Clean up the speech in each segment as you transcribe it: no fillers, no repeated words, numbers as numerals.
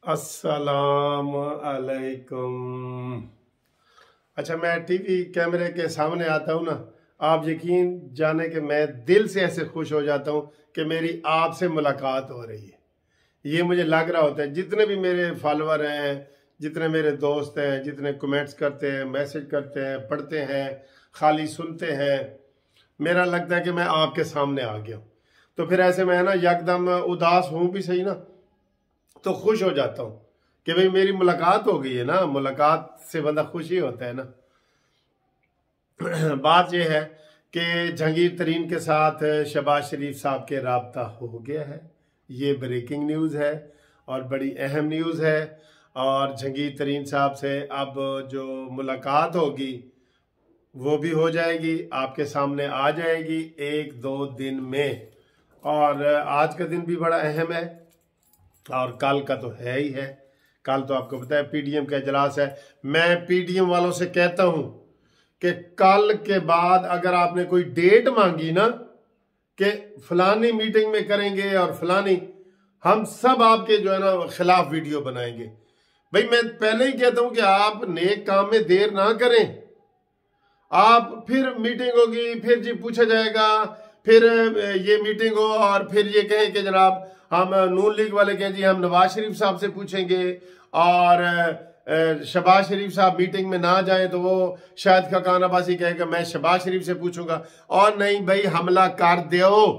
अस्सलाम अलैकुम। अच्छा, मैं टीवी कैमरे के सामने आता हूँ ना, आप यकीन जाने कि मैं दिल से ऐसे खुश हो जाता हूँ कि मेरी आपसे मुलाकात हो रही है। ये मुझे लग रहा होता है, जितने भी मेरे फॉलोअर हैं, जितने मेरे दोस्त हैं, जितने कमेंट्स करते हैं, मैसेज करते हैं, पढ़ते हैं, खाली सुनते हैं, मेरा लगता है कि मैं आपके सामने आ गया हूँ। तो फिर ऐसे में है ना, यकदम उदास हूँ भी सही ना, तो खुश हो जाता हूँ कि भाई मेरी मुलाकात हो गई है ना। मुलाकात से बंदा खुशी होता है ना। बात यह है कि जहांगीर तरीन के साथ शहबाज शरीफ साहब के राब्ता हो गया है। ये ब्रेकिंग न्यूज़ है और बड़ी अहम न्यूज़ है। और जहांगीर तरीन साहब से अब जो मुलाकात होगी वो भी हो जाएगी, आपके सामने आ जाएगी 1-2 दिन में। और आज का दिन भी बड़ा अहम है और कल का तो है ही है। कल तो आपको पता है पीडीएम का इजलास है। मैं पीडीएम वालों से कहता हूं कि कल के बाद अगर आपने कोई डेट मांगी ना कि फलानी मीटिंग में करेंगे और फलानी, हम सब आपके जो है ना खिलाफ वीडियो बनाएंगे। भाई मैं पहले ही कहता हूं कि आप नेक काम में देर ना करें। आप फिर मीटिंग होगी, फिर जी पूछा जाएगा, फिर ये मीटिंग हो और फिर ये कहें कि जनाब हम नून लीग वाले कहें जी हम नवाज शरीफ साहब से पूछेंगे, और शहबाज शरीफ साहब मीटिंग में ना जाएं तो वो शायद खकान अब्बासी कहेगा मैं शहबाज शरीफ से पूछूंगा। और नहीं भाई, हमला कर दो।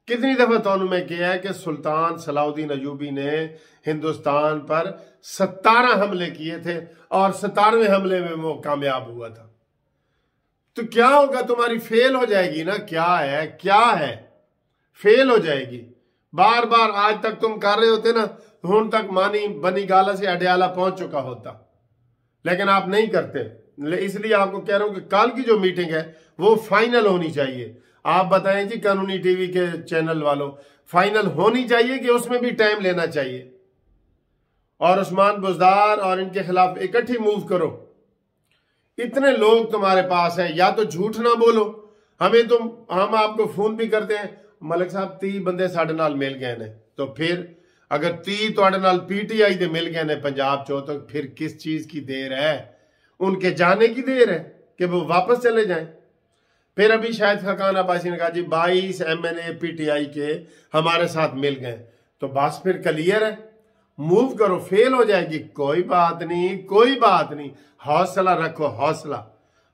कितनी दफा तो मैं किया है कि सुल्तान सलाउद्दीन अयूबी ने हिंदुस्तान पर 17 हमले किए थे और 17वें हमले में वो कामयाब हुआ था। तो क्या होगा, तुम्हारी फेल हो जाएगी ना। क्या है फेल हो जाएगी। बार बार आज तक तुम कर रहे होते ना, हूं तक मानी बनी गाला से अडयाला पहुंच चुका होता, लेकिन आप नहीं करते। इसलिए आपको कह रहा हूं कि कल की जो मीटिंग है वो फाइनल होनी चाहिए। आप बताएं जी कानूनी टीवी के चैनल वालों, फाइनल होनी चाहिए कि उसमें भी टाइम लेना चाहिए। और उस्मान बुज़दार और इनके खिलाफ इकट्ठी मूव करो। इतने लोग तुम्हारे पास हैं, या तो झूठ ना बोलो। हम आपको फोन भी करते हैं, मलिक साहब 30 बंदे साढ़े नाल मिल गए ने। तो फिर अगर 30 ਤੁਹਾਡੇ नाल पीटीआई दे मिल गए ने पंजाब चो, तो फिर किस चीज की देर है? उनके जाने की देर है कि वो वापस चले जाएं। फिर अभी शायद खकान अब्बासी ने कहा जी 22 एमएनए पीटीआई के हमारे साथ मिल गए, तो बस फिर क्लियर है, मूव करो। फेल हो जाएगी, कोई बात नहीं, कोई बात नहीं। हौसला रखो,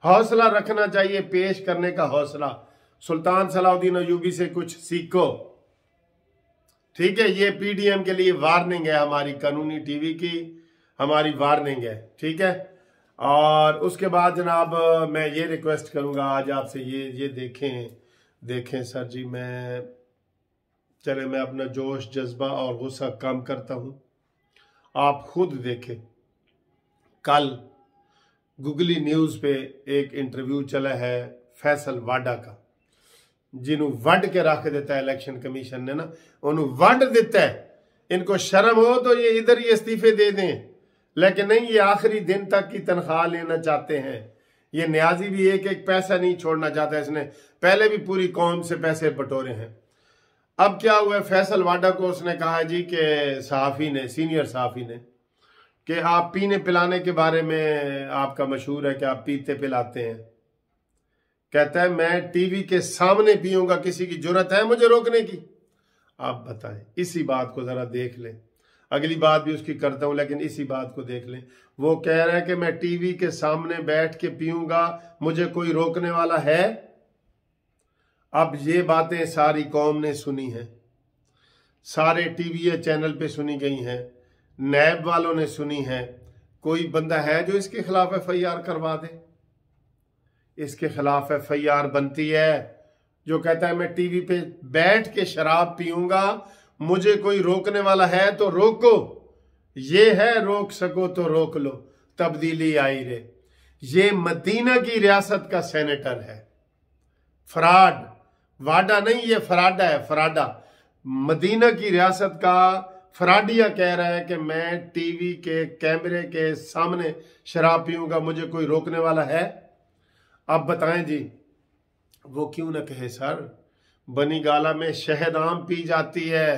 हौसला रखना चाहिए, पेश करने का हौसला। सुल्तान सलाउद्दीन अयूबी से कुछ सीखो, ठीक है। ये पीडीएम के लिए वार्निंग है, हमारी कानूनी टीवी की हमारी वार्निंग है, ठीक है। और उसके बाद जनाब मैं ये रिक्वेस्ट करूंगा आज आपसे, ये देखें सर जी, मैं अपना जोश जज्बा और गुस्सा कम करता हूं। आप खुद देखें, कल गूगली न्यूज़ पे एक इंटरव्यू चला है फैसल वाडा का, जिन्हों वड के रख देता है इलेक्शन कमीशन ने ना, उन्होंने वड देता है। इनको शर्म हो तो ये इधर ही इस्तीफे दे दें, लेकिन नहीं, ये आखिरी दिन तक की तनख्वाह लेना चाहते हैं। ये न्याजी भी एक पैसा नहीं छोड़ना चाहता। इसने पहले भी पूरी कौम से पैसे बटोरे हैं। अब क्या हुआ, फैसल वाडा को उसने कहा जी कि सहाफ़ी ने, सीनियर सहाफ़ी ने, कि आप पीने पिलाने के बारे में आपका मशहूर है कि आप पीते पिलाते हैं। कहता है मैं टीवी के सामने पीऊंगा, किसी की जुर्रत है मुझे रोकने की? आप बताएं। इसी बात को जरा देख लें, अगली बात भी उसकी करता हूं, लेकिन इसी बात को देख लें। वो कह रहा है कि मैं टीवी के सामने बैठ के पीऊंगा, मुझे कोई रोकने वाला है? अब ये बातें सारी कौम ने सुनी हैं, सारे टीवी चैनल पे सुनी गई हैं, नैब वालों ने सुनी है। कोई बंदा है जो इसके खिलाफ एफआईआर करवा दे? इसके खिलाफ एफआईआर बनती है जो कहता है मैं टीवी पे बैठ के शराब पीऊंगा, मुझे कोई रोकने वाला है तो रोको। ये है रोक सको तो रोक लो, तब्दीली आई रे। ये मदीना की रियासत का सेनेटर है, फराड, वाडा नहीं, ये फराडा है, फराडा। मदीना की रियासत का फराडिया कह रहा है कि मैं टीवी के कैमरे के सामने शराब पीऊंगा, मुझे कोई रोकने वाला है? अब बताएं जी, वो क्यों ना कहे सर, बनी गाला में शहद आम पी जाती है,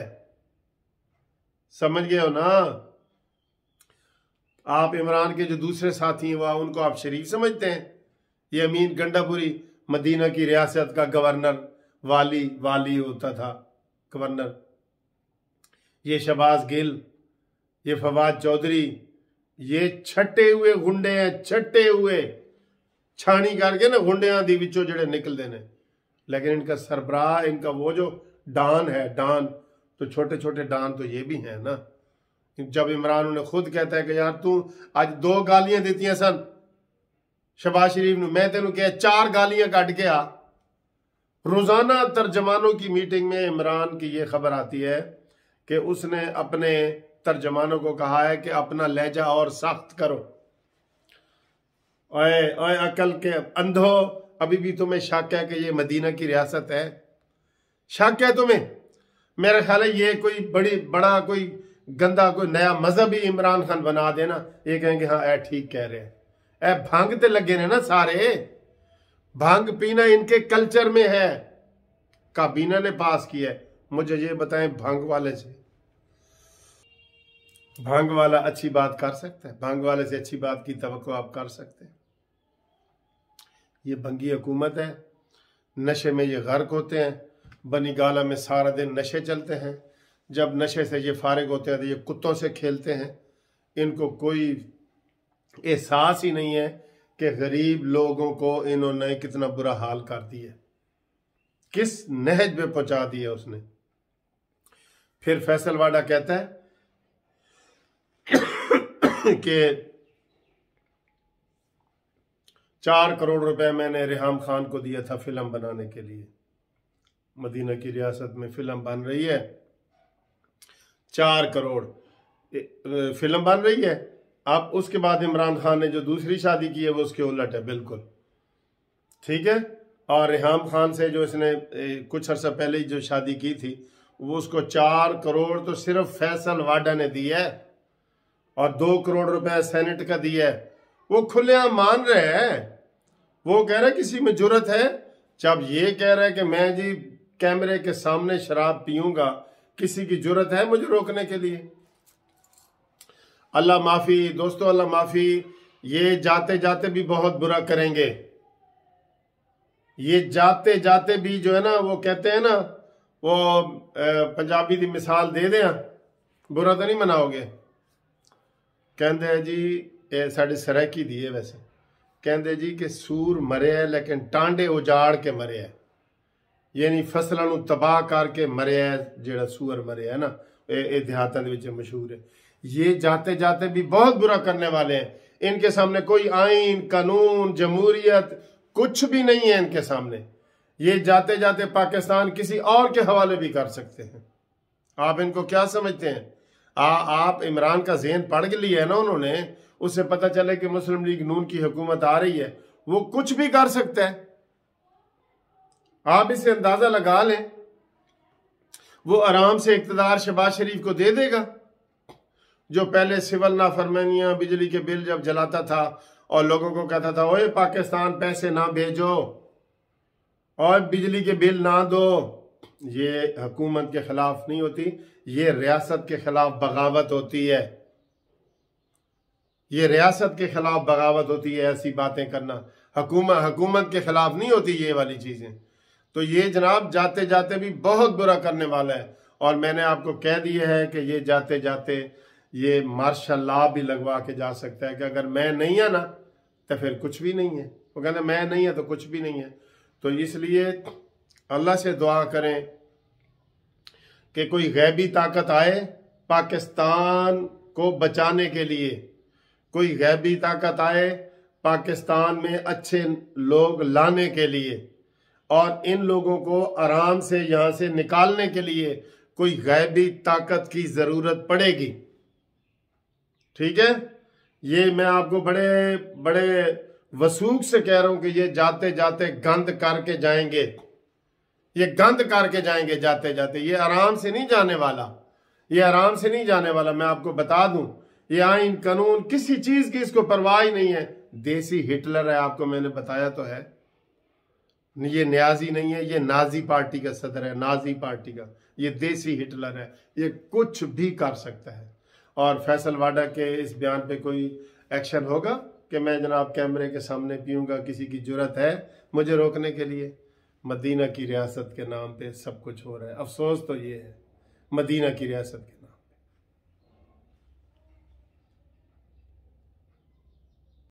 समझ गए हो ना। आप इमरान के जो दूसरे साथी हैं वह उनको आप शरीफ समझते हैं। ये अमीन गंडापुरी मदीना की रियासत का गवर्नर वाली होता था, गवर्नर। ये शहबाज गिल, ये फवाद चौधरी, ये छट्टे हुए गुंडे हैं, छट्टे हुए छानी करके ना गुंडियां दी विचों जड़े निकलते हैं। लेकिन इनका सरबराह, इनका वो जो डान है, डान तो छोटे छोटे डान तो ये भी हैं ना। जब इमरान उन्हें खुद कहता है कि यार तू आज 2 गालियां देती सन शहबाज शरीफ ने, मैं तेन कहा 4 गालियां कट के आ। रोजाना तर्जमानों की मीटिंग में इमरान की ये खबर आती है कि उसने अपने तर्जमानों को कहा है कि अपना लहजा और सख्त करो। ओए ओए अकल के अंधो, अभी भी तुम्हें शक है कि ये मदीना की रियासत है? शक है तुम्हें? मेरा ख्याल है ये कोई बड़ा कोई गंदा कोई नया मजहब ही इमरान खान बना देना, ये कहेंगे हाँ ए ठीक कह रहे हैं। ए भांग ते लगे ने ना सारे, भांग पीना इनके कल्चर में है। काबीना ने पास किया है। मुझे ये बताएं, भांग वाले से भांग वाला अच्छी बात कर सकता है? भांग वाले से अच्छी बात की तवक्को आप कर सकते हैं? ये भंगी हुकूमत है, नशे में ये गर्क होते हैं। बनी गाला में सारा दिन नशे चलते हैं। जब नशे से ये फारिग होते हैं तो ये कुत्तों से खेलते हैं। इनको कोई एहसास ही नहीं है कि गरीब लोगों को इन्होंने कितना बुरा हाल कर दिया, किस नहज में पहुंचा दिया उसने। फिर फैसल वाडा कहता है कि 4 करोड़ रुपए मैंने रेहाम खान को दिया था फिल्म बनाने के लिए। मदीना की रियासत में फिल्म बन रही है, 4 करोड़ फिल्म बन रही है। अब उसके बाद इमरान खान ने जो दूसरी शादी की है वो उसके उलट है, बिल्कुल ठीक है। और रेहाम खान से जो इसने कुछ अर्सा पहले ही जो शादी की थी, वो उसको 4 करोड़ तो सिर्फ फैसल वाडा ने दिया है और 2 करोड़ रुपए सेनेट का दिया है। वो खुलेआम मान रहे हैं। वो कह रहा है किसी में जुर्रत है? जब ये कह रहा है कि मैं जी कैमरे के सामने शराब पीऊंगा, किसी की जुर्रत है मुझे रोकने के लिए? अल्लाह माफी दोस्तों, अल्लाह माफी। ये जाते जाते भी बहुत बुरा करेंगे। ये जाते जाते भी जो है ना, वो कहते हैं ना, वो पंजाबी की मिसाल दे दें, बुरा तो नहीं मनाओगे। कहते जी साढ़े सरैकी दी है वैसे, कहते जी कि सूर मरे है लेकिन टांडे उजाड़ के मरे है, यानी फसलों तबाह करके मरे है। जेड़ा सूअर मरे है ना, ये देहातां दे विच मशहूर है। ये जाते जाते भी बहुत बुरा करने वाले हैं। इनके सामने कोई आइन कानून जमहूरियत कुछ भी नहीं है इनके सामने। ये जाते जाते पाकिस्तान किसी और के हवाले भी कर सकते हैं। आप इनको क्या समझते हैं? आप इमरान का ज़हन पढ़ लिया है ना उन्होंने, उससे पता चले कि मुस्लिम लीग नून की हुकूमत आ रही है, वो कुछ भी कर सकता है। आप इससे अंदाजा लगा लें, वो आराम से इक़्तिदार शहबाज शरीफ को दे देगा। जो पहले सिविल नाफरमानियां, बिजली के बिल जब जलाता था और लोगों को कहता था ओए पाकिस्तान पैसे ना भेजो और बिजली के बिल ना दो, ये हुकूमत के खिलाफ नहीं होती, ये रियासत के खिलाफ बगावत होती है। ये रियासत के खिलाफ बगावत होती है ऐसी बातें करना। हुकूमत के खिलाफ नहीं होती ये वाली चीजें। तो ये जनाब जाते जाते भी बहुत बुरा करने वाला है। और मैंने आपको कह दिया है कि ये जाते जाते ये मार्शल लॉ भी लगवा के जा सकता है कि अगर मैं नहीं है ना तो फिर कुछ भी नहीं है। वो कहते मैं नहीं है तो कुछ भी नहीं है। तो इसलिए अल्लाह से दुआ करें कि कोई गैबी ताकत आए पाकिस्तान को बचाने के लिए, कोई गैबी ताकत आए पाकिस्तान में अच्छे लोग लाने के लिए और इन लोगों को आराम से यहाँ से निकालने के लिए कोई गैबी ताकत की ज़रूरत पड़ेगी। ठीक है, ये मैं आपको बड़े बड़े वसूख से कह रहा हूं कि ये जाते जाते गंद करके जाएंगे। ये गंद करके जाएंगे जाते जाते। ये आराम से नहीं जाने वाला, ये आराम से नहीं जाने वाला। मैं आपको बता दूं, ये आइन कानून किसी चीज की इसको परवाह ही नहीं है। देसी हिटलर है, आपको मैंने बताया तो है। ये न्याजी नहीं है, ये नाजी पार्टी का सदर है, नाजी पार्टी का। ये देसी हिटलर है, ये कुछ भी कर सकता है। और फैसल वाडा के इस बयान पे कोई एक्शन होगा कि मैं जनाब कैमरे के सामने पीऊँगा, किसी की जुर्रत है मुझे रोकने के लिए? मदीना की रियासत के नाम पे सब कुछ हो रहा है। अफसोस तो ये है, मदीना की रियासत के